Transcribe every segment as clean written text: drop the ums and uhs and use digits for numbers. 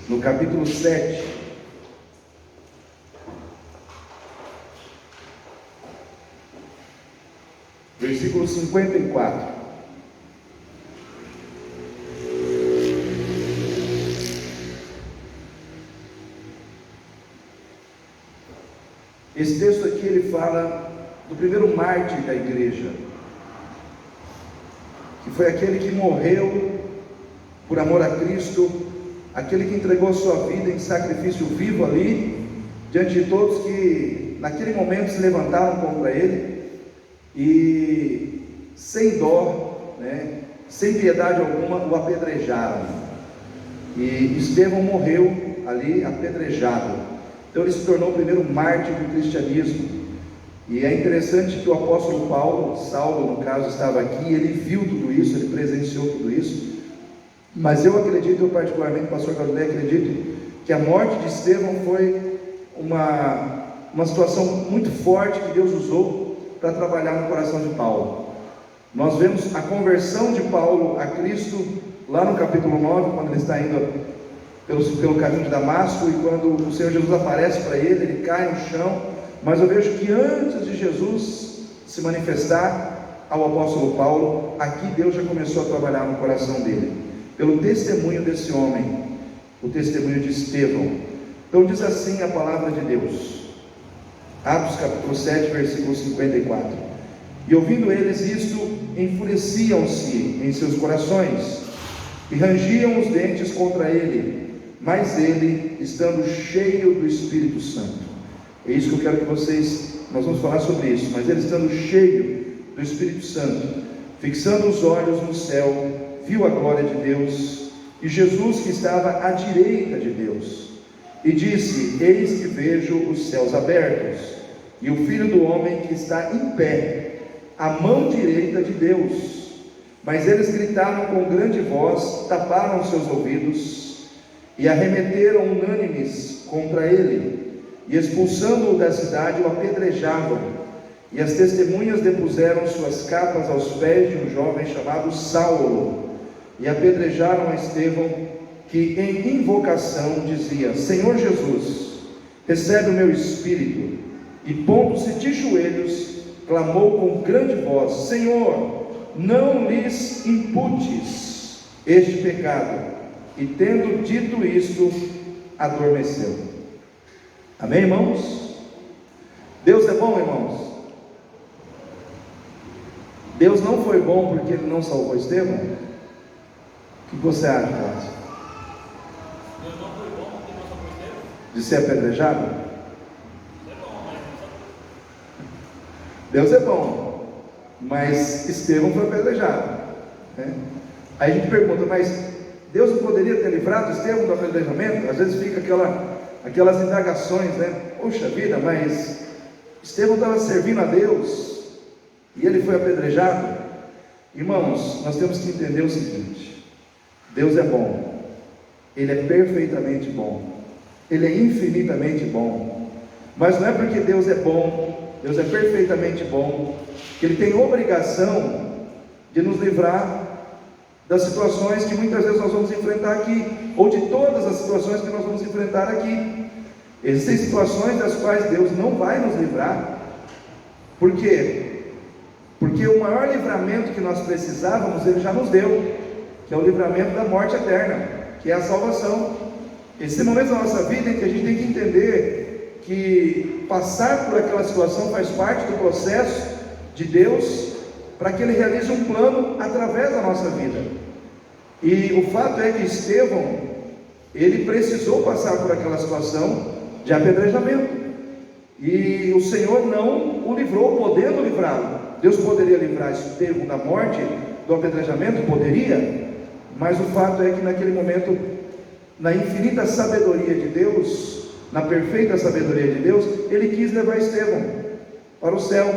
no capítulo 7, versículo 54. Esse texto aqui ele fala do primeiro mártir da igreja, que foi aquele que morreu por amor a Cristo, aquele que entregou a sua vida em sacrifício vivo ali, diante de todos que naquele momento se levantaram contra ele, e sem dó, sem piedade alguma, o apedrejaram. E Estevão morreu ali apedrejado. Então ele se tornou o primeiro mártir do cristianismo. E é interessante que o apóstolo Paulo, Saulo no caso, estava aqui, ele viu tudo isso, ele presenciou tudo isso. Mas eu acredito, eu particularmente, pastor Galdinei, acredito que a morte de Estevão foi uma situação muito forte que Deus usou para trabalhar no coração de Paulo. Nós vemos a conversão de Paulo a Cristo lá no capítulo 9, quando ele está indo pelo caminho de Damasco, e quando o Senhor Jesus aparece para ele, ele cai no chão. Mas eu vejo que antes de Jesus se manifestar ao apóstolo Paulo, aqui Deus já começou a trabalhar no coração dele, pelo testemunho desse homem, o testemunho de Estevão. Então diz assim a palavra de Deus, Atos capítulo 7, versículo 54: E ouvindo eles isto, enfureciam-se em seus corações, e rangiam os dentes contra ele. Mas ele, estando cheio do Espírito Santo, é isso que eu quero que nós vamos falar sobre isso, mas ele estando cheio do Espírito Santo, fixando os olhos no céu, viu a glória de Deus, e Jesus que estava à direita de Deus, e disse: Eis que vejo os céus abertos, e o Filho do Homem que está em pé, à mão direita de Deus. Mas eles gritaram com grande voz, taparam seus ouvidos, e arremeteram unânimes contra ele, e expulsando-o da cidade, o apedrejavam. E as testemunhas depuseram suas capas aos pés de um jovem chamado Saulo, e apedrejaram a Estevão, que em invocação dizia: Senhor Jesus, recebe o meu espírito. E pondo-se de joelhos, clamou com grande voz: Senhor, não lhes imputes este pecado. E tendo dito isto, adormeceu. Amém, irmãos? Deus é bom, irmãos? Deus não foi bom porque ele não salvou Estevão? O que você acha, Cláudio? Deus não foi bom porque não salvou Estevão? De ser apedrejado? Deus é bom, mas Estevão foi apedrejado, Aí a gente pergunta, mas Deus não poderia ter livrado Estevão do apedrejamento? Às vezes fica aquelas indagações, Poxa vida, mas Estevão estava servindo a Deus e ele foi apedrejado. Irmãos, nós temos que entender o seguinte: Deus é bom, Ele é perfeitamente bom, Ele é infinitamente bom. Mas não é porque Deus é bom, Deus é perfeitamente bom, que Ele tem obrigação de nos livrar das situações que muitas vezes nós vamos enfrentar aqui, ou de todas as situações que nós vamos enfrentar aqui. Existem situações das quais Deus não vai nos livrar. Por quê? Porque o maior livramento que nós precisávamos, Ele já nos deu, que é o livramento da morte eterna, que é a salvação. Existem momentos da nossa vida em que a gente tem que entender que passar por aquela situação faz parte do processo de Deus, para que Ele realize um plano através da nossa vida. E o fato é que Estevão, ele precisou passar por aquela situação de apedrejamento, e o Senhor não o livrou, podendo livrá-lo. Deus poderia livrar Estevão da morte, do apedrejamento? Poderia, mas o fato é que naquele momento, na infinita sabedoria de Deus, na perfeita sabedoria de Deus, Ele quis levar Estevão para o céu.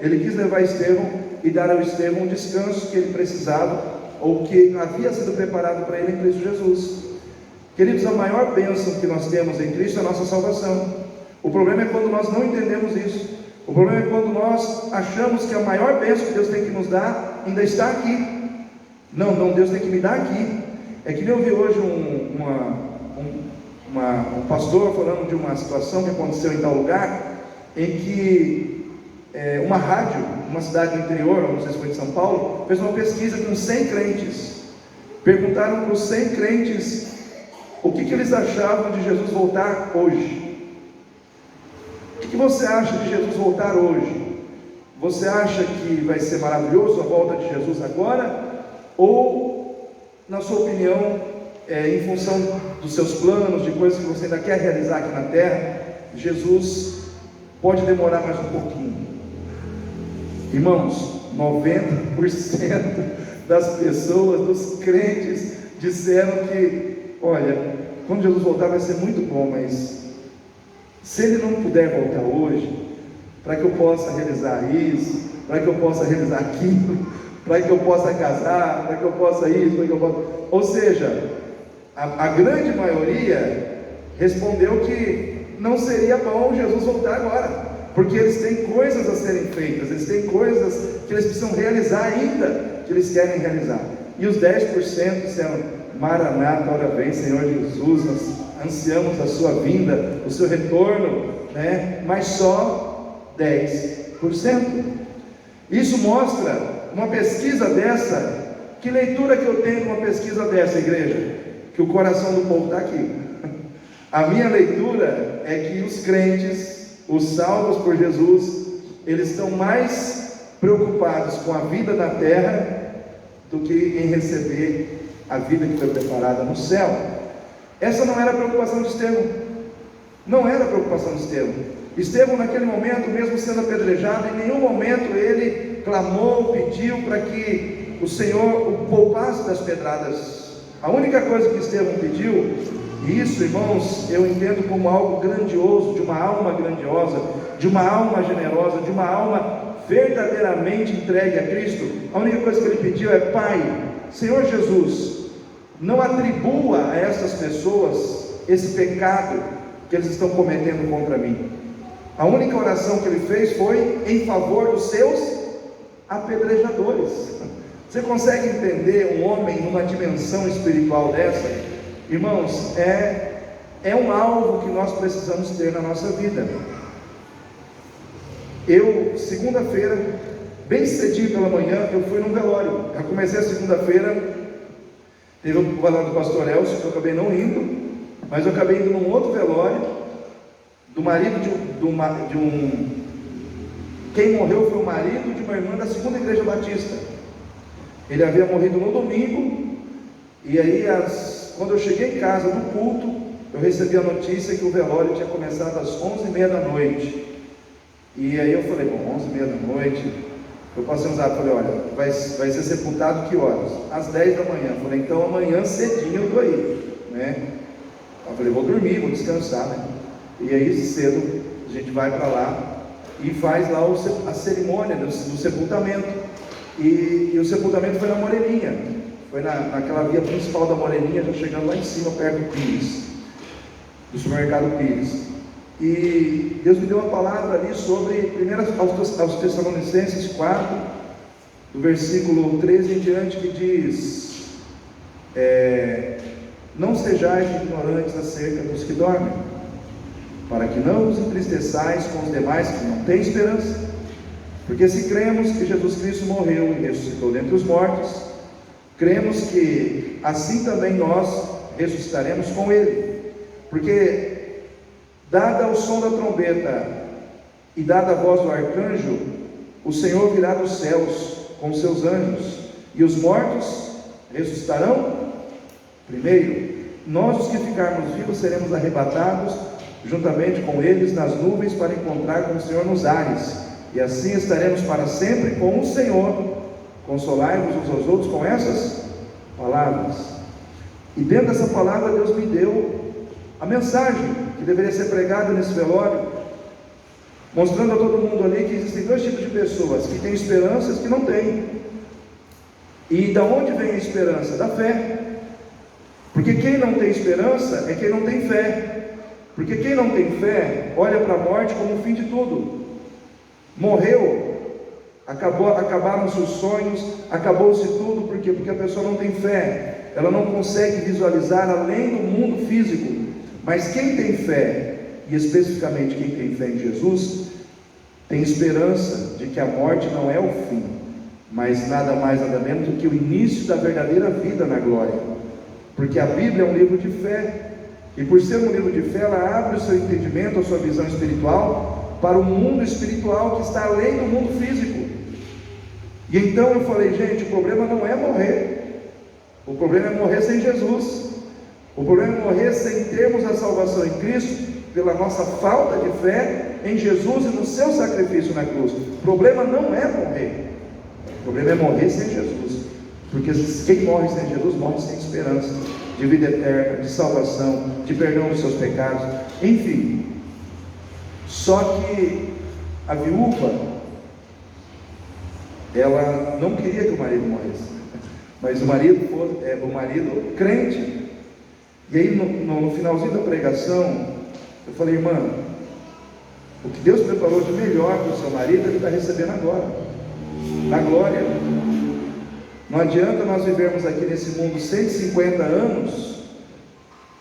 Ele quis levar Estevão e dar ao Estevão um descanso que ele precisava, ou que havia sido preparado para ele em Cristo Jesus. Queridos, a maior bênção que nós temos em Cristo é a nossa salvação. O problema é quando nós não entendemos isso. O problema é quando nós achamos que a maior bênção que Deus tem que nos dar ainda está aqui. Não, Deus tem que me dar aqui. É que nem eu vi hoje um pastor falando de uma situação que aconteceu em tal lugar, em que uma rádio, uma cidade do interior, não sei se foi de São Paulo, fez uma pesquisa com 100 crentes. Perguntaram para os 100 crentes o que eles achavam de Jesus voltar hoje. O que você acha de Jesus voltar hoje? Você acha que vai ser maravilhoso a volta de Jesus agora? Ou, na sua opinião, em função dos seus planos, de coisas que você ainda quer realizar aqui na terra, Jesus pode demorar mais um pouquinho? Irmãos, 90% das pessoas, dos crentes, disseram que, olha, quando Jesus voltar vai ser muito bom, mas se Ele não puder voltar hoje, para que eu possa realizar isso, para que eu possa realizar aquilo, para que eu possa casar, para que eu possa isso, para que eu possa... Ou seja, a grande maioria respondeu que não seria bom Jesus voltar agora, porque eles têm coisas a serem feitas, eles têm coisas que eles precisam realizar ainda, que eles querem realizar. E os 10% disseram: Maranata, ora vem, Senhor Jesus, nós ansiamos a sua vinda, o seu retorno, né? Mas só 10%. Isso mostra uma pesquisa dessa. Que leitura que eu tenho com uma pesquisa dessa, igreja? Que o coração do povo está aqui. A minha leitura é que os crentes, os salvos por Jesus, eles estão mais preocupados com a vida na terra do que em receber a vida que foi preparada no céu. Essa não era a preocupação de Estevão. Não era a preocupação de Estevão. Estevão, naquele momento, mesmo sendo apedrejado, em nenhum momento ele clamou, pediu para que o Senhor o poupasse das pedradas. A única coisa que Estevão pediu, e isso, irmãos, eu entendo como algo grandioso, de uma alma grandiosa, de uma alma generosa, de uma alma verdadeiramente entregue a Cristo. A única coisa que ele pediu é: Pai, Senhor Jesus, não atribua a essas pessoas esse pecado que eles estão cometendo contra mim. A única oração que ele fez foi em favor dos seus apedrejadores. Você consegue entender um homem numa dimensão espiritual dessa? Irmãos, é um alvo que nós precisamos ter na nossa vida. Eu, segunda-feira, bem cedinho pela manhã, eu fui num velório. Eu comecei a segunda-feira, teve o velório do pastor Elcio, que eu acabei não indo, mas eu acabei indo num outro velório, do marido de um... Quem morreu foi o marido de uma irmã da segunda igreja batista. Ele havia morrido no domingo, e aí quando eu cheguei em casa no culto, eu recebi a notícia que o velório tinha começado às 11h30 da noite. E aí eu falei: bom, 11h30 da noite, eu passei um zap, falei: olha, vai ser sepultado que horas? Às 10 da manhã. Eu falei: então amanhã cedinho eu estou aí, né? Eu falei: vou dormir, vou descansar, né? E aí cedo a gente vai para lá e faz lá a cerimônia do sepultamento. E o sepultamento foi na Moreninha, foi naquela via principal da Moreninha, já chegando lá em cima, perto do Pires, do supermercado Pires. E Deus me deu uma palavra ali sobre, primeiro aos Tessalonicenses 4, do versículo 13 em diante, que diz: não sejais ignorantes acerca dos que dormem, para que não vos entristeçais com os demais que não têm esperança. Porque se cremos que Jesus Cristo morreu e ressuscitou dentre os mortos, cremos que assim também nós ressuscitaremos com Ele. Porque dada o som da trombeta e dada a voz do arcanjo, o Senhor virá dos céus com os seus anjos, e os mortos ressuscitarão primeiro. Nós, os que ficarmos vivos, seremos arrebatados juntamente com eles nas nuvens para encontrar com o Senhor nos ares, e assim estaremos para sempre com o Senhor. Consolai-vos uns aos outros com essas palavras. E dentro dessa palavra Deus me deu a mensagem que deveria ser pregada nesse velório, mostrando a todo mundo ali que existem dois tipos de pessoas: que têm esperanças e que não têm. E da onde vem a esperança? Da fé. Porque quem não tem esperança é quem não tem fé. Porque quem não tem fé olha para a morte como o fim de tudo. Morreu, acabaram-se os sonhos, acabou-se tudo. Por quê? Porque a pessoa não tem fé, ela não consegue visualizar além do mundo físico. Mas quem tem fé, e especificamente quem tem fé em Jesus, tem esperança de que a morte não é o fim, mas nada mais nada menos do que o início da verdadeira vida na glória. Porque a Bíblia é um livro de fé, e por ser um livro de fé, ela abre o seu entendimento, a sua visão espiritual para o mundo espiritual que está além do mundo físico. E então eu falei, gente, o problema não é morrer, o problema é morrer sem Jesus, o problema é morrer sem termos a salvação em Cristo, pela nossa falta de fé em Jesus e no seu sacrifício na cruz. O problema não é morrer, o problema é morrer sem Jesus, porque quem morre sem Jesus morre sem esperança de vida eterna, de salvação, de perdão dos seus pecados, enfim. Só que a viúva, ela não queria que o marido morresse, mas o marido crente. E aí no finalzinho da pregação eu falei, irmã, o que Deus preparou de melhor para o seu marido, ele está recebendo agora, na glória. Não adianta nós vivermos aqui nesse mundo 150 anos,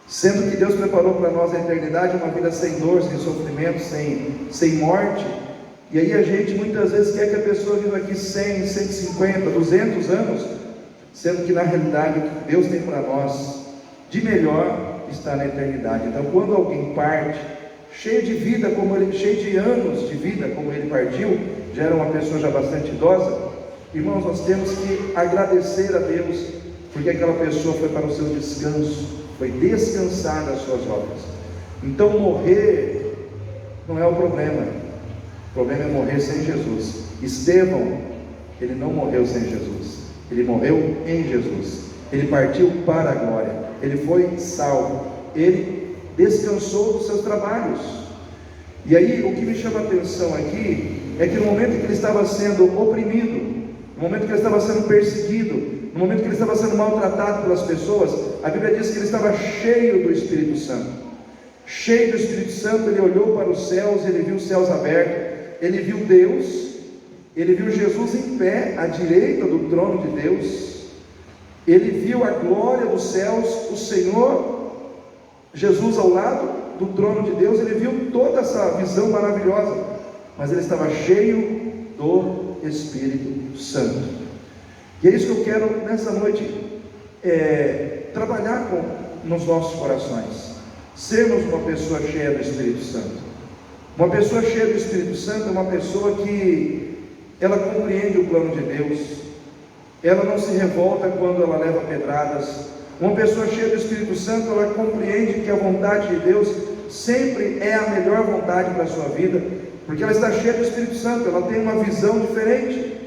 sendo que Deus preparou para nós a eternidade, uma vida sem dor, sem sofrimento, sem morte. E aí a gente muitas vezes quer que a pessoa viva aqui 100, 150, 200 anos, sendo que na realidade o que Deus tem para nós de melhor está na eternidade. Então quando alguém parte cheio de vida, cheio de anos de vida como ele partiu, já era uma pessoa já bastante idosa, irmãos, nós temos que agradecer a Deus, porque aquela pessoa foi para o seu descanso, foi descansar das suas obras. Então morrer não é o problema é morrer sem Jesus. Estevão, ele não morreu sem Jesus, ele morreu em Jesus, ele partiu para a glória, ele foi salvo, ele descansou dos seus trabalhos. E aí o que me chama a atenção aqui é que no momento que ele estava sendo oprimido, no momento que ele estava sendo perseguido, no momento que ele estava sendo maltratado pelas pessoas, a Bíblia diz que ele estava cheio do Espírito Santo. Cheio do Espírito Santo, ele olhou para os céus, ele viu os céus abertos, ele viu Deus, ele viu Jesus em pé à direita do trono de Deus, ele viu a glória dos céus, o Senhor Jesus ao lado do trono de Deus, ele viu toda essa visão maravilhosa, mas ele estava cheio do Espírito Santo. E é isso que eu quero nessa noite trabalhar nos nossos corações, sermos uma pessoa cheia do Espírito Santo. Uma pessoa cheia do Espírito Santo é uma pessoa que ela compreende o plano de Deus, ela não se revolta quando ela leva pedradas. Uma pessoa cheia do Espírito Santo, ela compreende que a vontade de Deus sempre é a melhor vontade para a sua vida, porque ela está cheia do Espírito Santo, ela tem uma visão diferente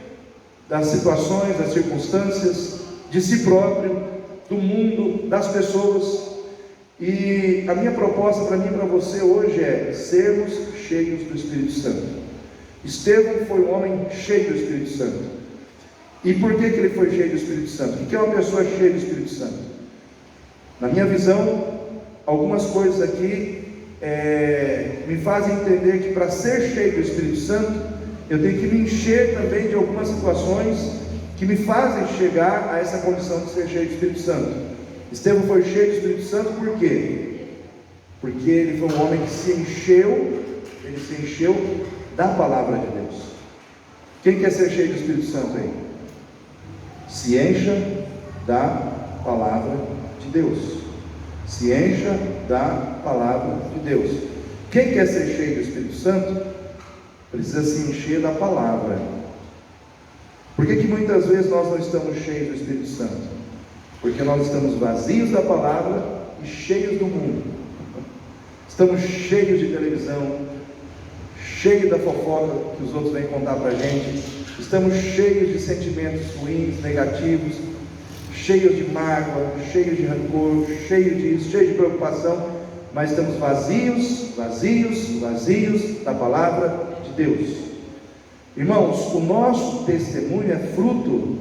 das situações, das circunstâncias, de si próprio, do mundo, das pessoas. E a minha proposta para mim e para você hoje é sermos cheios do Espírito Santo. Estevão foi um homem cheio do Espírito Santo. E por que ele foi cheio do Espírito Santo? O que é uma pessoa cheia do Espírito Santo? Na minha visão, algumas coisas aqui me fazem entender que para ser cheio do Espírito Santo, eu tenho que me encher também de algumas situações que me fazem chegar a essa condição de ser cheio do Espírito Santo. Estevão foi cheio do Espírito Santo por quê? Porque ele foi um homem que se encheu da palavra de Deus. Quem quer ser cheio do Espírito Santo aí? Se encha da palavra de Deus. Se encha da palavra de Deus. Quem quer ser cheio do Espírito Santo precisa se encher da palavra. Por que muitas vezes nós não estamos cheios do Espírito Santo? Porque nós estamos vazios da palavra e cheios do mundo. Estamos cheios de televisão, cheios da fofoca que os outros vêm contar para a gente. Estamos cheios de sentimentos ruins, negativos, cheios de mágoa, cheios de rancor, cheios disso, cheios de preocupação, mas estamos vazios da palavra de Deus. Irmãos, o nosso testemunho é fruto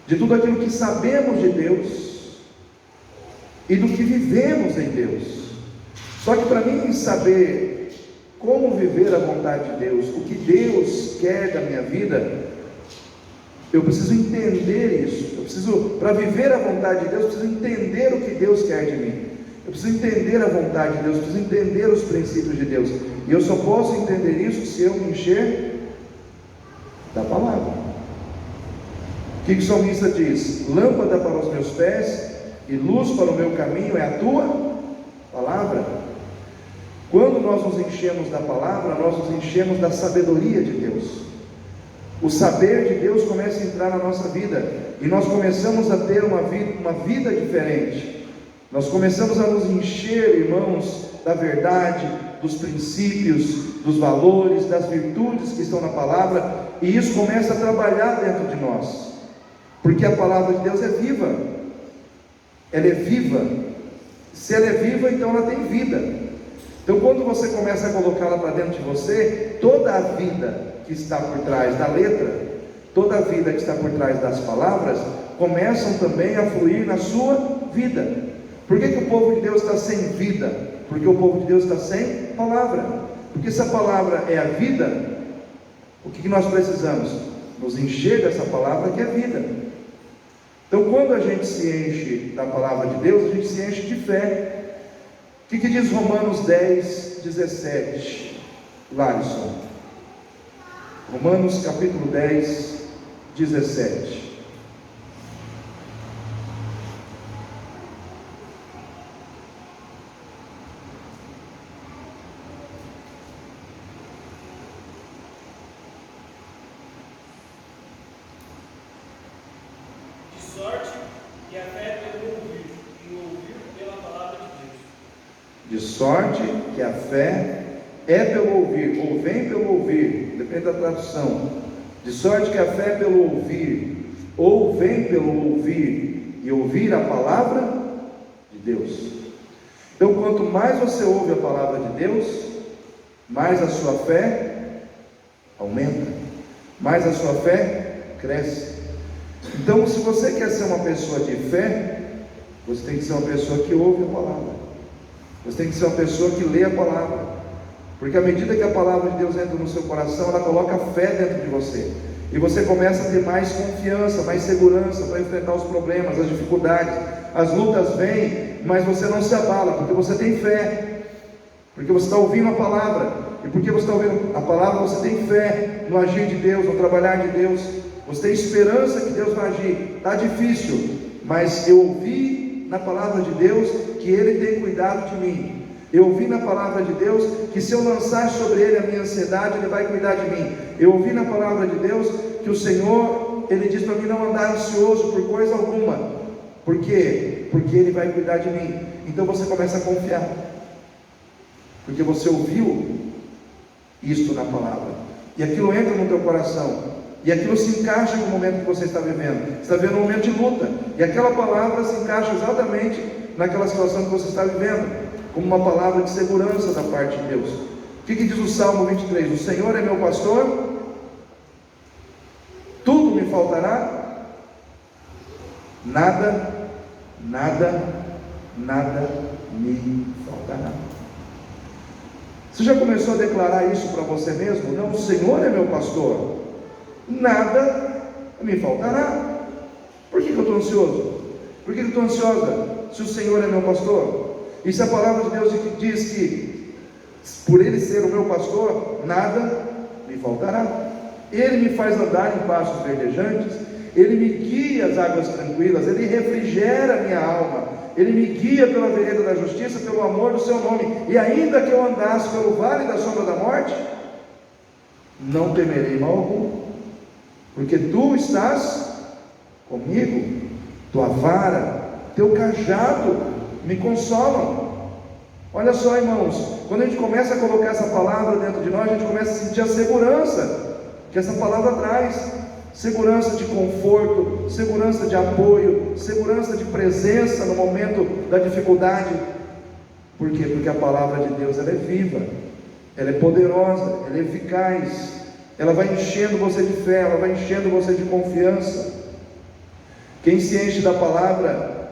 de tudo aquilo que sabemos de Deus e do que vivemos em Deus. Só que para mim saber como viver a vontade de Deus, o que Deus quer da minha vida, eu preciso entender isso. Para viver a vontade de Deus, eu preciso entender o que Deus quer de mim. Eu preciso entender a vontade de Deus, eu preciso entender os princípios de Deus. E eu só posso entender isso se eu me encher da palavra. O que o salmista diz? Lâmpada para os meus pés e luz para o meu caminho é a tua palavra. Quando nós nos enchemos da palavra, nós nos enchemos da sabedoria de Deus. O saber de Deus começa a entrar na nossa vida, e nós começamos a ter uma vida diferente. Nós começamos a nos encher, irmãos, da verdade, dos princípios, dos valores, das virtudes que estão na palavra, e isso começa a trabalhar dentro de nós, porque a palavra de Deus é viva. Ela é viva. Se ela é viva, então ela tem vida. Então, quando você começa a colocá-la para dentro de você, toda a vida que está por trás da letra, toda a vida que está por trás das palavras, começam também a fluir na sua vida. Por que o povo de Deus está sem vida? Porque o povo de Deus está sem palavra. Porque se a palavra é a vida, o que nós precisamos? Nos encher dessa palavra que é vida. Então, quando a gente se enche da palavra de Deus, a gente se enche de fé. O que diz Romanos 10, 17? Larson. Romanos capítulo 10, 17. De sorte que a fé é pelo ouvir, ou vem pelo ouvir, depende da tradução. De sorte que a fé é pelo ouvir, ou vem pelo ouvir, e ouvir a palavra de Deus. Então, quanto mais você ouve a palavra de Deus, mais a sua fé aumenta, mais a sua fé cresce. Então, se você quer ser uma pessoa de fé, você tem que ser uma pessoa que ouve a palavra. Você tem que ser uma pessoa que lê a palavra, porque à medida que a palavra de Deus entra no seu coração, ela coloca fé dentro de você, e você começa a ter mais confiança, mais segurança para enfrentar os problemas, as dificuldades. As lutas vêm, mas você não se abala, porque você tem fé, porque você está ouvindo a palavra, e porque você está ouvindo a palavra, você tem fé no agir de Deus, no trabalhar de Deus, você tem esperança que Deus vai agir. Está difícil, mas eu ouvi na palavra de Deus que Ele tem cuidado de mim. Eu ouvi na palavra de Deus que se eu lançar sobre Ele a minha ansiedade, Ele vai cuidar de mim. Eu ouvi na palavra de Deus que o Senhor, Ele diz para mim não andar ansioso por coisa alguma. Por quê? Porque Ele vai cuidar de mim. Então você começa a confiar, porque você ouviu isto na palavra, e aquilo entra no teu coração, e aquilo se encaixa com o momento que você está vivendo. Você está vivendo um momento de luta, e aquela palavra se encaixa exatamente naquela situação que você está vivendo, como uma palavra de segurança da parte de Deus. O que diz o Salmo 23? O Senhor é meu pastor, tudo me faltará, nada me faltará. Você já começou a declarar isso para você mesmo? Não, o Senhor é meu pastor, nada me faltará. Por que eu estou ansioso? Por que eu estou ansiosa? Se o Senhor é meu pastor, e se a palavra de Deus diz que por Ele ser o meu pastor, nada me faltará. Ele me faz andar em pastos verdejantes, Ele me guia às águas tranquilas, Ele refrigera a minha alma, Ele me guia pela vereda da justiça, pelo amor do seu nome. E ainda que eu andasse pelo vale da sombra da morte, não temerei mal algum, porque tu estás comigo, tua vara, teu cajado me consolam. Olha só, irmãos, quando a gente começa a colocar essa palavra dentro de nós, a gente começa a sentir a segurança que essa palavra traz. Segurança de conforto, segurança de apoio, segurança de presença no momento da dificuldade. Por quê? Porque a palavra de Deus, ela é viva, ela é poderosa, ela é eficaz, ela vai enchendo você de fé, ela vai enchendo você de confiança. Quem se enche da palavra,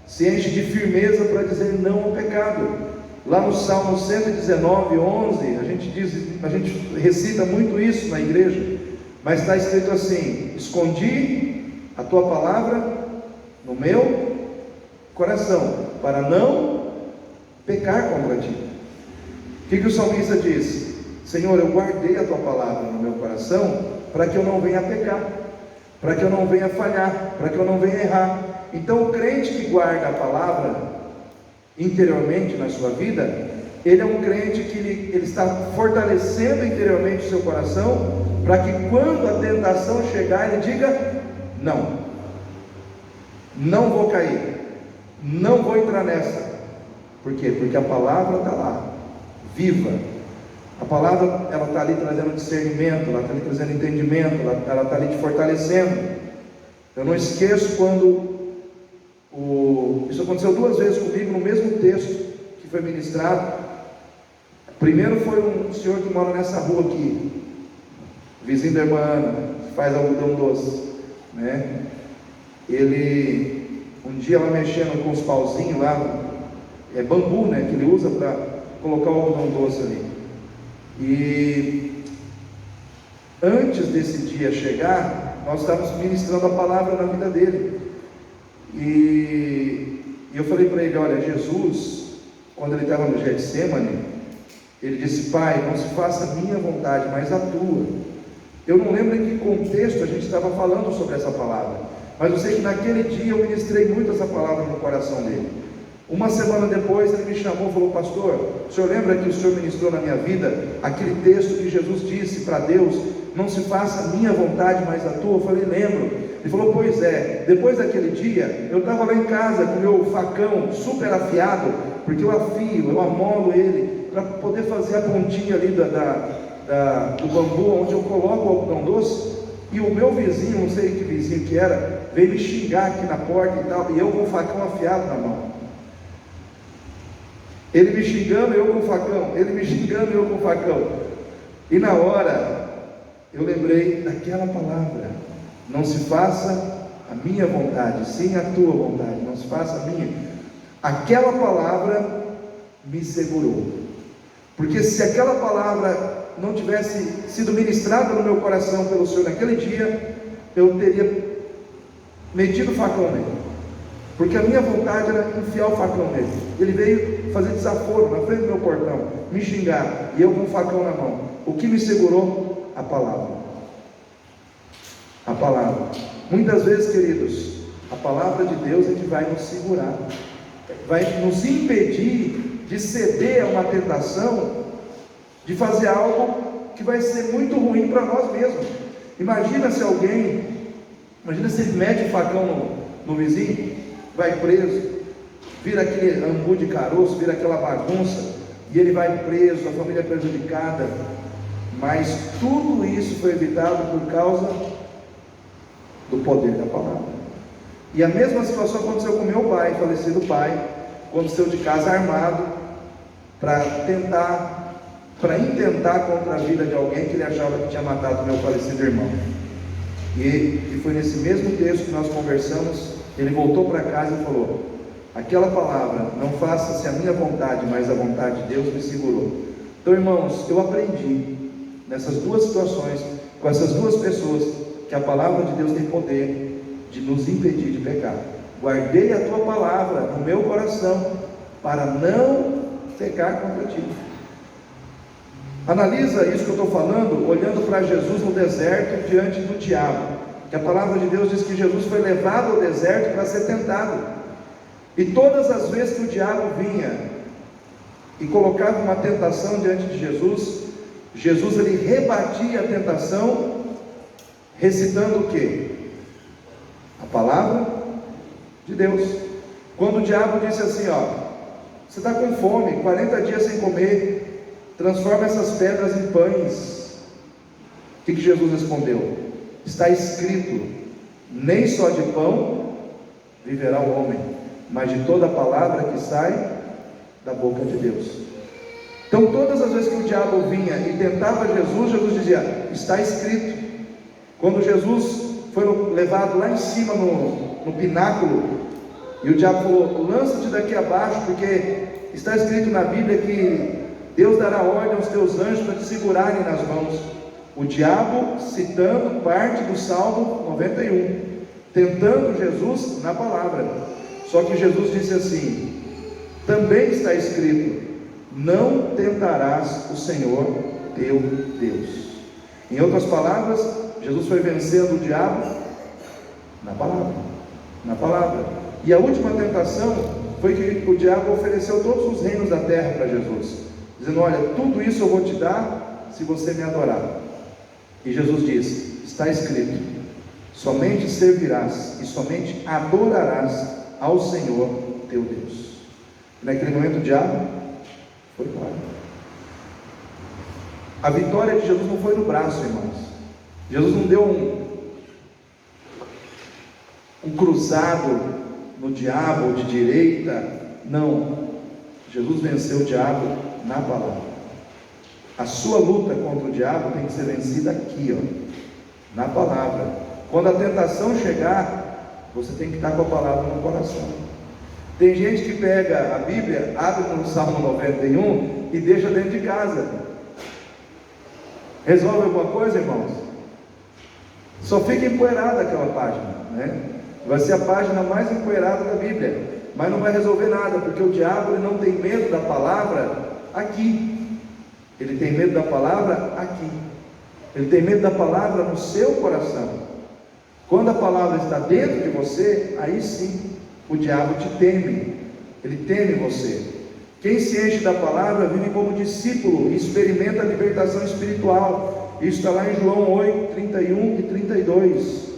se enche de firmeza para dizer não ao pecado. Lá no Salmo 119, 11, a gente recita muito isso na igreja, mas está escrito assim: escondi a tua palavra no meu coração, para não pecar contra ti. O que o salmista diz? Senhor, eu guardei a tua palavra no meu coração para que eu não venha pecar, para que eu não venha falhar, para que eu não venha errar. Então o crente que guarda a palavra interiormente na sua vida, ele é um crente que ele está fortalecendo interiormente o seu coração, para que quando a tentação chegar, ele diga: não vou cair, não vou entrar nessa. Por quê? Porque a palavra está lá, viva. A palavra, ela está ali trazendo discernimento, ela está ali trazendo entendimento, ela está ali te fortalecendo. Eu não esqueço quando isso aconteceu 2 vezes comigo no mesmo texto que foi ministrado. Primeiro foi um senhor que mora nessa rua aqui, vizinho da irmã Ana, que faz algodão doce, né? Ele, um dia ela mexendo com os pauzinhos lá, é bambu, né, que ele usa para colocar o algodão doce ali. E antes desse dia chegar, nós estávamos ministrando a palavra na vida dele. E eu falei para ele: olha, Jesus, quando ele estava no Getsemane, ele disse: Pai, não se faça a minha vontade, mas a tua. Eu não lembro em que contexto a gente estava falando sobre essa palavra, mas eu sei que naquele dia eu ministrei muito essa palavra no coração dele. Uma semana depois ele me chamou e falou: pastor, o senhor lembra que o senhor ministrou na minha vida aquele texto que Jesus disse para Deus: não se faça a minha vontade, mas a tua? Eu falei: lembro. Ele falou: pois é, depois daquele dia, eu estava lá em casa com o meu facão super afiado, porque eu afio, eu amolo ele, para poder fazer a pontinha ali do bambu, onde eu coloco o algodão doce. E o meu vizinho, não sei que vizinho que era, veio me xingar aqui na porta e tal, e eu com o facão afiado na mão. Ele me xingando, eu com o facão, ele me xingando, eu com o facão. E na hora, eu lembrei daquela palavra: não se faça a minha vontade, sim a tua vontade, não se faça a minha. Aquela palavra me segurou, porque se aquela palavra não tivesse sido ministrada no meu coração pelo Senhor naquele dia, eu teria metido o facão nele, porque a minha vontade era enfiar o facão nele. Ele veio fazer desaforo na frente do meu portão, me xingar, e eu com o facão na mão. O que me segurou? A palavra. A palavra. Muitas vezes, queridos, a palavra de Deus é que vai nos segurar, vai nos impedir de ceder a uma tentação, de fazer algo que vai ser muito ruim para nós mesmos. Imagina se ele mete o facão no vizinho, vai preso, vira aquele angu de caroço, vira aquela bagunça, e ele vai preso, a família é prejudicada. Mas tudo isso foi evitado por causa do poder da palavra. E a mesma situação aconteceu com meu pai, falecido pai, quando saiu de casa armado para intentar contra a vida de alguém que ele achava que tinha matado meu falecido irmão. E foi nesse mesmo texto que nós conversamos. Ele voltou para casa e falou: aquela palavra, não faça-se a minha vontade, mas a vontade de Deus, me segurou. Então, irmãos, eu aprendi nessas 2 situações, com essas 2 pessoas, que a palavra de Deus tem poder de nos impedir de pecar. Guardei a tua palavra no meu coração para não pecar contra ti. Analisa isso que eu estou falando, olhando para Jesus no deserto, diante do diabo. Que a palavra de Deus diz que Jesus foi levado ao deserto para ser tentado. E todas as vezes que o diabo vinha e colocava uma tentação diante de Jesus, ele rebatia a tentação, recitando o quê? A palavra de Deus. Quando o diabo disse assim: você está com fome, 40 dias sem comer, transforma essas pedras em pães. O que Jesus respondeu? Está escrito: nem só de pão viverá o homem, mas de toda a palavra que sai da boca de Deus. Então, todas as vezes que o diabo vinha e tentava Jesus dizia: está escrito. Quando Jesus foi levado lá em cima no pináculo, e o diabo falou: lança-te daqui abaixo, porque está escrito na Bíblia que Deus dará ordem aos teus anjos para te segurarem nas mãos. O diabo citando parte do Salmo 91, tentando Jesus na palavra. Só que Jesus disse assim: também está escrito: não tentarás o Senhor teu Deus. Em outras palavras, Jesus foi vencendo o diabo na palavra. E a última tentação foi que o diabo ofereceu todos os reinos da terra para Jesus, dizendo: olha, tudo isso eu vou te dar se você me adorar. E Jesus diz: está escrito: somente servirás e somente adorarás ao Senhor teu Deus. E naquele momento o diabo foi embora. A vitória de Jesus não foi no braço, irmãos. Jesus não deu um cruzado no diabo de direita. Não. Jesus venceu o diabo na palavra. A sua luta contra o diabo tem que ser vencida aqui, na palavra. Quando a tentação chegar, você tem que estar com a palavra no coração. Tem gente que pega a Bíblia, abre no Salmo 91 e deixa dentro de casa. Resolve alguma coisa, irmãos? Só fica empoeirada aquela página, né? Vai ser a página mais empoeirada da Bíblia, mas não vai resolver nada, porque o diabo ele não tem medo da palavra aqui. Ele tem medo da palavra aqui. Ele tem medo da palavra no seu coração. Quando a palavra está dentro de você, aí sim o diabo te teme. Ele teme você. Quem se enche da palavra vive como discípulo e experimenta a libertação espiritual. Isso está lá em João 8, 31 e 32.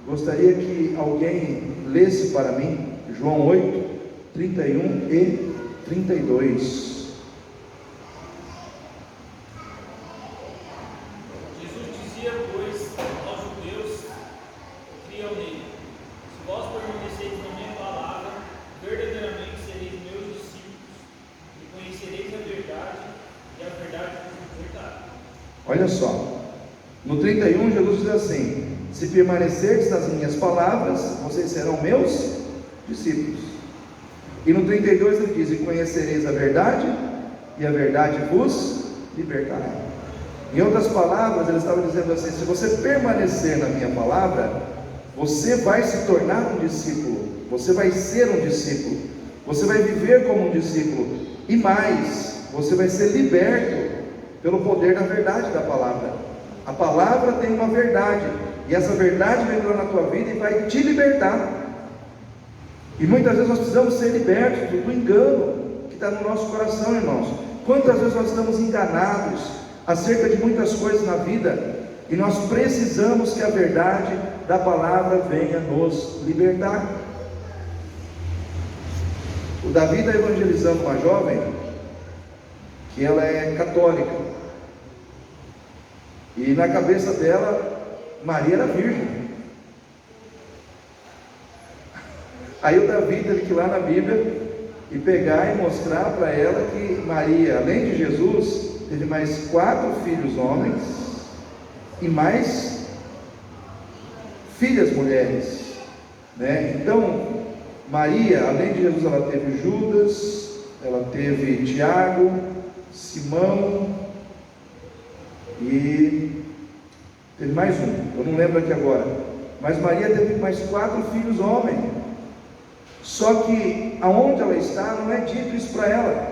Gostaria que alguém lesse para mim João 8, 31 e 32. Olha só, no 31 Jesus diz assim: se permanecerdes nas minhas palavras, vocês serão meus discípulos. E no 32 ele diz: e conhecereis a verdade, e a verdade vos libertará. Em outras palavras, ele estava dizendo assim: se você permanecer na minha palavra, você vai se tornar um discípulo, você vai ser um discípulo, você vai viver como um discípulo, e mais, você vai ser liberto pelo poder da verdade da palavra. A palavra tem uma verdade, e essa verdade vai entrar na tua vida e vai te libertar. E muitas vezes nós precisamos ser libertos do engano que está no nosso coração, irmãos. Quantas vezes nós estamos enganados acerca de muitas coisas na vida, e nós precisamos que a verdade da palavra venha nos libertar. O Davi está evangelizando uma jovem que ela é católica, e na cabeça dela Maria era virgem. Aí o Davi teve que ir lá na Bíblia e pegar e mostrar para ela que Maria, além de Jesus, teve mais 4 filhos homens e mais filhas mulheres, né? Então Maria, além de Jesus, ela teve Judas, ela teve Tiago, Simão e teve mais um, eu não lembro aqui agora, mas Maria teve mais 4 filhos homens. Só que aonde ela está não é dito isso para ela.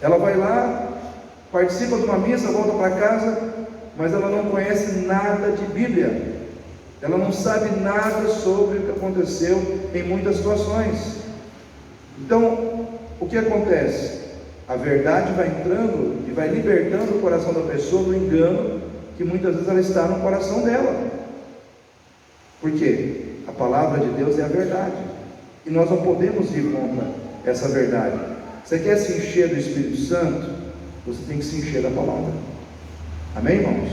Ela vai lá, participa de uma missa, volta para casa, mas ela não conhece nada de Bíblia, ela não sabe nada sobre o que aconteceu em muitas situações. Então o que acontece? A verdade vai entrando e vai libertando o coração da pessoa do engano que muitas vezes ela está no coração dela. Por quê? A palavra de Deus é a verdade, e nós não podemos ir contra essa verdade. Você quer se encher do Espírito Santo? Você tem que se encher da palavra. Amém, irmãos?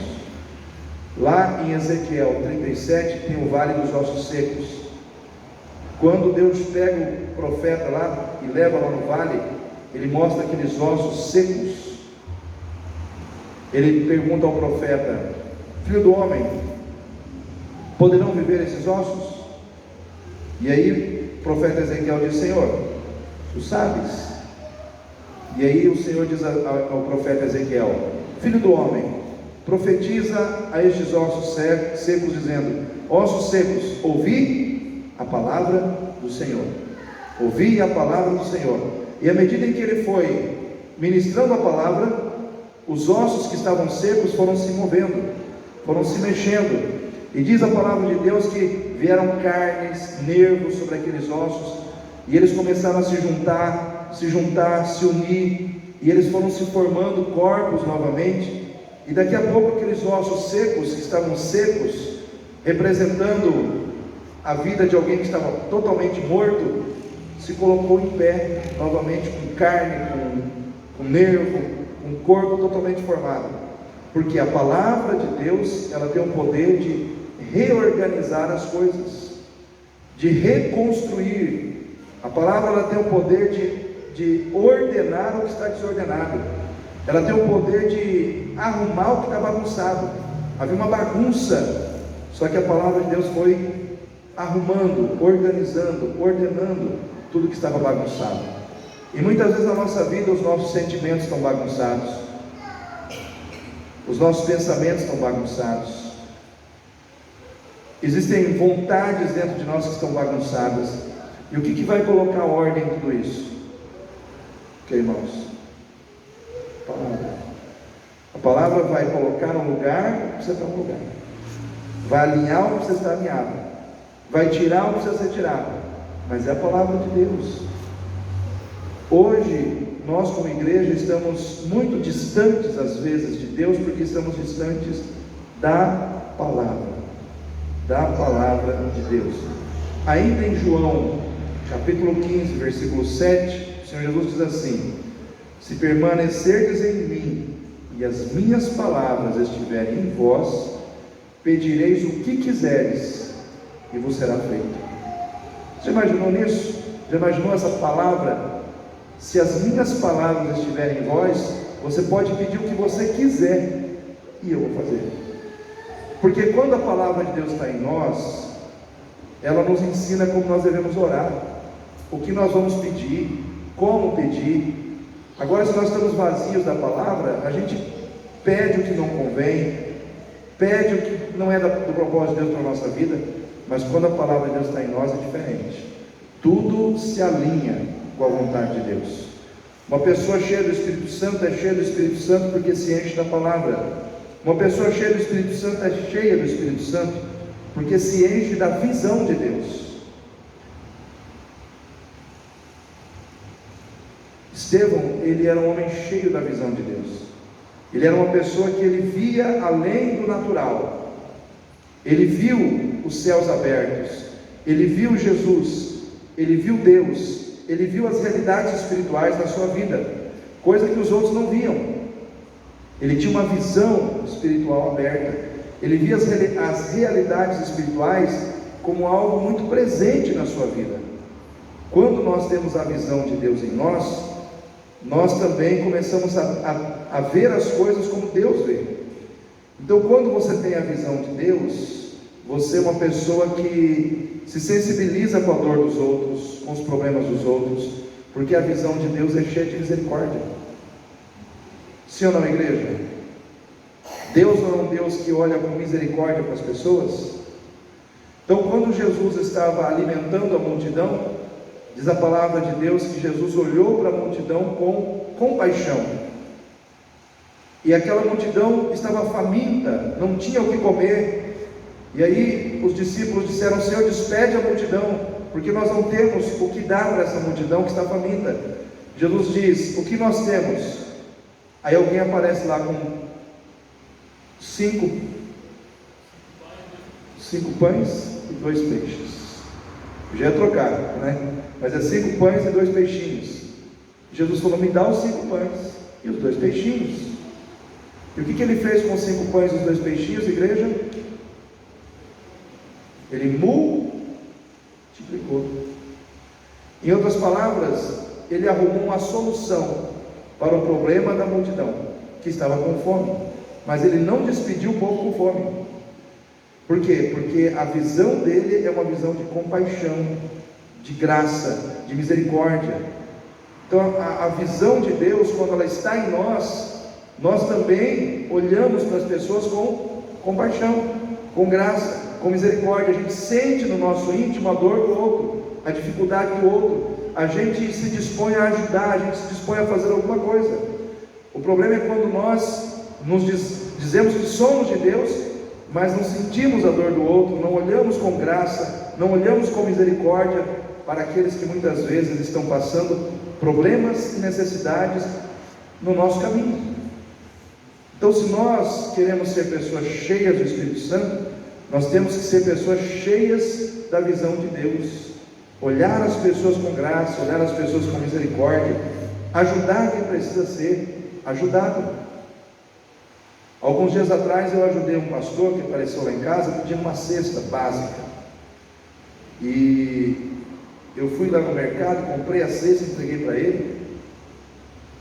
Lá em Ezequiel 37 tem o vale dos ossos secos. Quando Deus pega o profeta lá e leva lá no vale, ele mostra aqueles ossos secos. Ele pergunta ao profeta: filho do homem, poderão viver esses ossos? E aí o profeta Ezequiel diz: Senhor, tu sabes. E aí o Senhor diz ao profeta Ezequiel: filho do homem, profetiza a estes ossos secos, dizendo: ossos secos, ouvi a palavra do Senhor. Ouvia a palavra do Senhor. E à medida em que ele foi ministrando a palavra, os ossos que estavam secos foram se movendo, foram se mexendo. E diz a palavra de Deus que vieram carnes, nervos sobre aqueles ossos, e eles começaram a se unir, e eles foram se formando corpos novamente. E daqui a pouco aqueles ossos secos, que estavam secos, representando a vida de alguém que estava totalmente morto, se colocou em pé novamente, com carne, com nervo, com corpo totalmente formado. Porque a palavra de Deus, ela tem o poder de reorganizar as coisas, de reconstruir. A palavra, ela tem o poder de ordenar o que está desordenado. Ela tem o poder de arrumar o que está bagunçado. Havia uma bagunça, só que a palavra de Deus foi arrumando, organizando, ordenando tudo que estava bagunçado. E muitas vezes na nossa vida os nossos sentimentos estão bagunçados, os nossos pensamentos estão bagunçados, existem vontades dentro de nós que estão bagunçadas. E o que vai colocar ordem em tudo isso? Ok, irmãos? A palavra vai colocar um lugar o que precisa estar no lugar, vai alinhar o que precisa estar alinhado, vai tirar o que precisa ser tirado, mas é a palavra de Deus. Hoje, nós como igreja estamos muito distantes às vezes de Deus, porque estamos distantes da palavra de Deus. Ainda em João, capítulo 15, versículo 7, o Senhor Jesus diz assim: se permanecerdes em mim, e as minhas palavras estiverem em vós, pedireis o que quiseres, e vos será feito. Você imaginou nisso? Já imaginou essa palavra? Se as minhas palavras estiverem em vós, você pode pedir o que você quiser, e eu vou fazer. Porque quando a palavra de Deus está em nós, ela nos ensina como nós devemos orar, o que nós vamos pedir, como pedir. Agora, se nós estamos vazios da palavra, a gente pede o que não convém, pede o que não é do propósito de Deus para a nossa vida. Mas quando a palavra de Deus está em nós, é diferente. Tudo se alinha com a vontade de Deus. Uma pessoa cheia do Espírito Santo é cheia do Espírito Santo porque se enche da palavra. Uma pessoa cheia do Espírito Santo é cheia do Espírito Santo porque se enche da visão de Deus. Estevão, ele era um homem cheio da visão de Deus. Ele era uma pessoa que ele via além do natural. Ele viu os céus abertos, ele viu Jesus, ele viu Deus, ele viu as realidades espirituais da sua vida, coisa que os outros não viam. Ele tinha uma visão espiritual aberta, ele via as realidades espirituais como algo muito presente na sua vida. Quando nós temos a visão de Deus em nós, nós também começamos a ver as coisas como Deus vê. Então, quando você tem a visão de Deus, você é uma pessoa que se sensibiliza com a dor dos outros, com os problemas dos outros, porque a visão de Deus é cheia de misericórdia. Sim ou não, igreja? Deus não é um Deus que olha com misericórdia para as pessoas? Então, quando Jesus estava alimentando a multidão, diz a palavra de Deus que Jesus olhou para a multidão com compaixão. E aquela multidão estava faminta, não tinha o que comer. E aí os discípulos disseram: Senhor, despede a multidão, porque nós não temos o que dar para essa multidão que está faminta. Jesus diz: o que nós temos? Aí alguém aparece lá com cinco pães e 2 peixes. Já é trocado, né? Mas é 5 pães e 2 peixinhos. Jesus falou: me dá os 5 pães e os 2 peixinhos. E o que ele fez com os 5 pães e os 2 peixinhos, igreja? Ele multiplicou. Em outras palavras, ele arrumou uma solução para o problema da multidão que estava com fome, mas ele não despediu o povo com fome. Por quê? Porque a visão dele é uma visão de compaixão, de graça, de misericórdia. Então a visão de Deus, quando ela está em nós, nós também olhamos para as pessoas com compaixão, com graça, com misericórdia. A gente sente no nosso íntimo a dor do outro, a dificuldade do outro, a gente se dispõe a ajudar, a gente se dispõe a fazer alguma coisa. O problema é quando nós dizemos que somos de Deus, mas não sentimos a dor do outro, não olhamos com graça, não olhamos com misericórdia para aqueles que muitas vezes estão passando problemas e necessidades no nosso caminho. Então, se nós queremos ser pessoas cheias do Espírito Santo, nós temos que ser pessoas cheias da visão de Deus, olhar as pessoas com graça, olhar as pessoas com misericórdia, ajudar quem precisa ser ajudado. Alguns dias atrás eu ajudei um pastor que apareceu lá em casa pedindo uma cesta básica, e eu fui lá no mercado, comprei a cesta, entreguei para ele,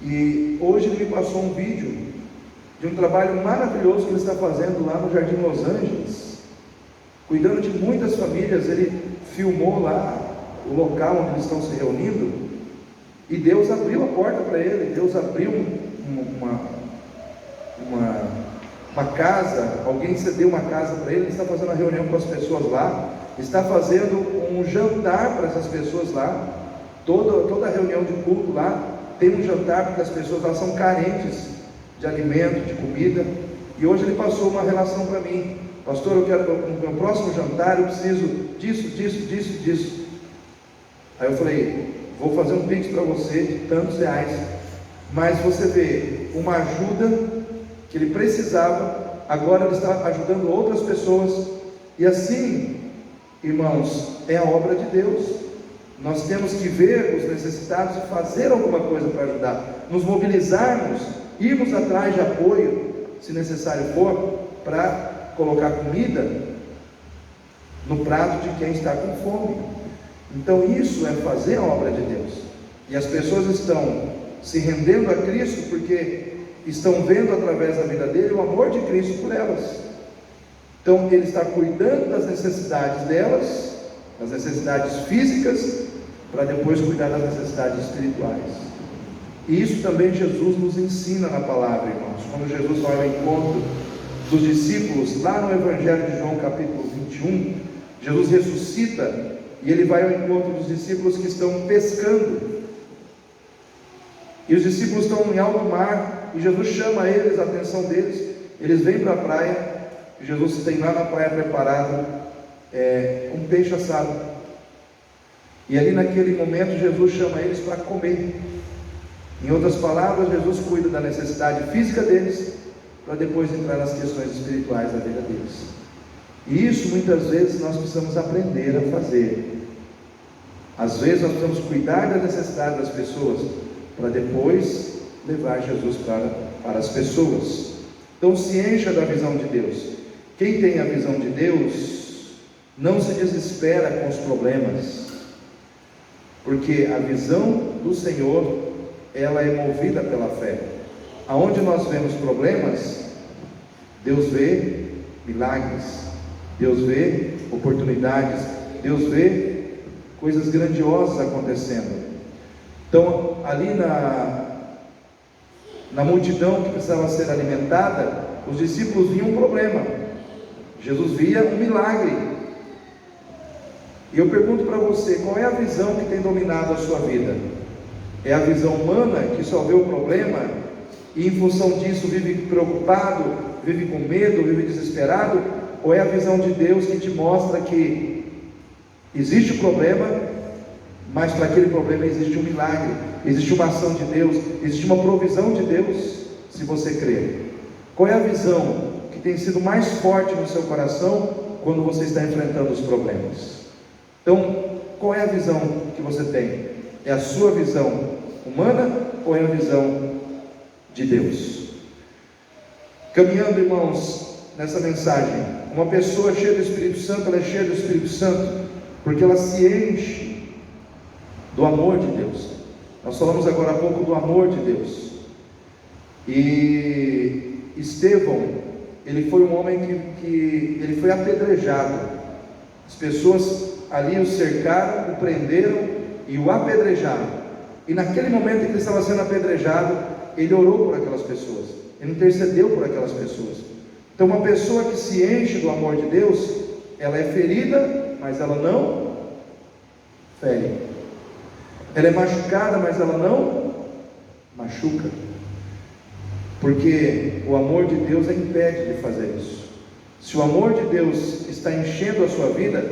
e hoje ele me passou um vídeo de um trabalho maravilhoso que ele está fazendo lá no Jardim Los Angeles, cuidando de muitas famílias. Ele filmou lá o local onde eles estão se reunindo, e Deus abriu a porta para ele, Deus abriu uma casa, alguém cedeu uma casa para ele, ele está fazendo uma reunião com as pessoas lá, está fazendo um jantar para essas pessoas lá, toda reunião de culto lá, tem um jantar, porque as pessoas lá são carentes de alimento, de comida, e hoje ele passou uma relação para mim: pastor, eu quero, no meu próximo jantar, eu preciso disso. Aí eu falei: vou fazer um pix para você de tantos reais, mas você vê, uma ajuda que ele precisava, agora ele está ajudando outras pessoas, e assim, irmãos, é a obra de Deus. Nós temos que ver os necessitados e fazer alguma coisa para ajudar, nos mobilizarmos, irmos atrás de apoio, se necessário for, para colocar comida no prato de quem está com fome. Então isso é fazer a obra de Deus, e as pessoas estão se rendendo a Cristo porque estão vendo através da vida dele o amor de Cristo por elas. Então ele está cuidando das necessidades delas, das necessidades físicas, para depois cuidar das necessidades espirituais. E isso também Jesus nos ensina na palavra, irmãos. Quando Jesus vai ao encontro dos discípulos, lá no Evangelho de João capítulo 21, Jesus ressuscita e ele vai ao encontro dos discípulos que estão pescando, e os discípulos estão em alto mar, e Jesus chama eles, a atenção deles. Eles vêm para a praia, e Jesus tem lá na praia preparado um peixe assado, e ali naquele momento Jesus chama eles para comer. Em outras palavras, Jesus cuida da necessidade física deles, para depois entrar nas questões espirituais da vida deles. E isso muitas vezes nós precisamos aprender a fazer. Às vezes nós precisamos cuidar da necessidade das pessoas, para depois levar Jesus para as pessoas. Então se encha da visão de Deus. Quem tem a visão de Deus não se desespera com os problemas, porque a visão do Senhor, ela é movida pela fé. Aonde nós vemos problemas, Deus vê milagres, Deus vê oportunidades, Deus vê coisas grandiosas acontecendo. Então ali na multidão que precisava ser alimentada, os discípulos viam um problema, Jesus via um milagre. E eu pergunto para você, qual é a visão que tem dominado a sua vida? É a visão humana, que só vê o problema e em função disso vive preocupado, vive com medo, vive desesperado? Ou é a visão de Deus que te mostra que existe o problema, mas para aquele problema existe um milagre, existe uma ação de Deus, existe uma provisão de Deus, se você crer? Qual é a visão que tem sido mais forte no seu coração quando você está enfrentando os problemas? Então, qual é a visão que você tem? É a sua visão humana ou é a visão de Deus? Caminhando, irmãos, nessa mensagem, uma pessoa cheia do Espírito Santo, ela é cheia do Espírito Santo porque ela se enche do amor de Deus. Nós falamos agora há pouco do amor de Deus. E Estevão, ele foi um homem que ele foi apedrejado. As pessoas ali o cercaram, o prenderam e o apedrejaram. E naquele momento em que ele estava sendo apedrejado, ele orou por aquelas pessoas, ele intercedeu por aquelas pessoas. Então uma pessoa que se enche do amor de Deus, ela é ferida, mas ela não fere. Ela é machucada, mas ela não machuca. Porque o amor de Deus a impede de fazer isso. Se o amor de Deus está enchendo a sua vida,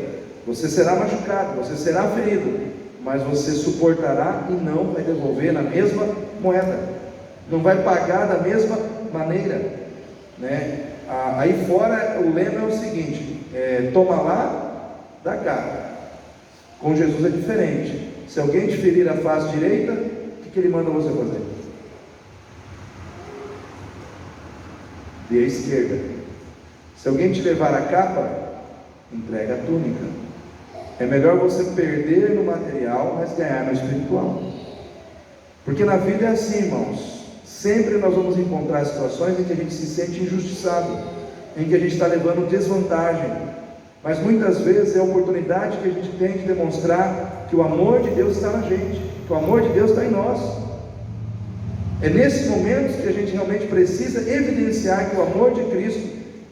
você será machucado, você será ferido, mas você suportará e não vai devolver na mesma moeda, não vai pagar da mesma maneira, né? Aí fora o lema é o seguinte: toma lá, dá cá. Com Jesus é diferente. Se alguém te ferir a face direita, o que ele manda você fazer? Dê a esquerda. Se alguém te levar a capa, entrega a túnica. É melhor você perder no material, mas ganhar no espiritual. Porque na vida é assim, irmãos. Sempre nós vamos encontrar situações em que a gente se sente injustiçado, em que a gente está levando desvantagem. Mas muitas vezes é a oportunidade que a gente tem de demonstrar que o amor de Deus está na gente, que o amor de Deus está em nós. É nesses momentos que a gente realmente precisa evidenciar que o amor de Cristo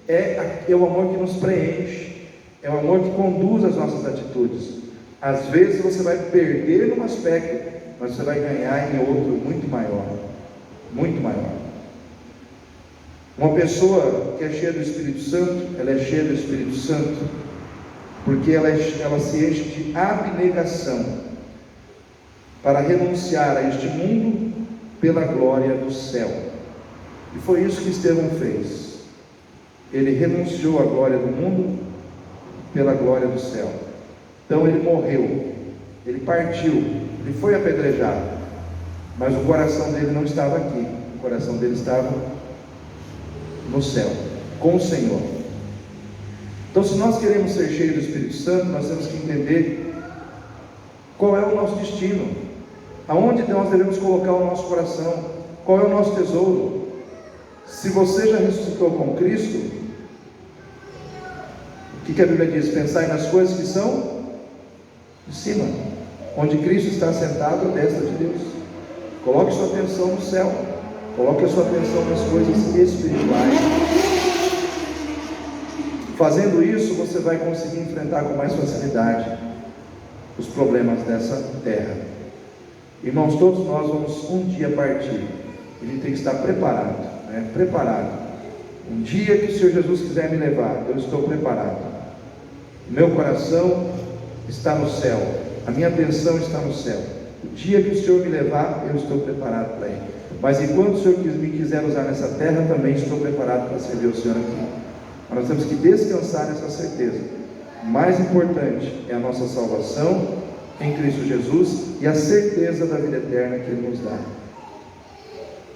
é o amor que nos preenche, é o amor que conduz as nossas atitudes. Às vezes você vai perder num aspecto, mas você vai ganhar em outro muito maior, muito maior. Uma pessoa que é cheia do Espírito Santo, ela é cheia do Espírito Santo porque ela se enche de abnegação para renunciar a este mundo pela glória do céu. E foi isso que Estevão fez. Ele renunciou à glória do mundo pela glória do céu. Então ele morreu, ele partiu, ele foi apedrejado, mas o coração dele não estava aqui, o coração dele estava no céu, com o Senhor. Então, se nós queremos ser cheios do Espírito Santo, nós temos que entender qual é o nosso destino, aonde nós devemos colocar o nosso coração, qual é o nosso tesouro. Se você já ressuscitou com Cristo, o que a Bíblia diz? Pensai nas coisas que são de cima, onde Cristo está sentado à destra de Deus. Coloque sua atenção no céu, coloque a sua atenção nas coisas espirituais. Fazendo isso, você vai conseguir enfrentar com mais facilidade os problemas dessa terra. Irmãos, todos nós vamos um dia partir. A gente tem que estar preparado, né? Preparado. Um dia que o Senhor Jesus quiser me levar, eu estou preparado. Meu coração está no céu, a minha atenção está no céu. O dia que o Senhor me levar, eu estou preparado para ir. Mas enquanto o Senhor me quiser usar nessa terra, também estou preparado para servir o Senhor aqui. Mas nós temos que descansar nessa certeza. O mais importante é a nossa salvação em Cristo Jesus e a certeza da vida eterna que Ele nos dá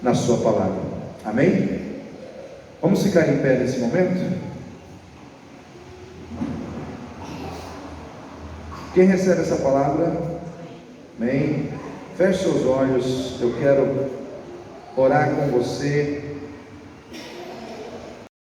na sua palavra. Amém? Vamos ficar em pé nesse momento? Quem recebe essa palavra? Amém? Feche seus olhos. Eu quero orar com você.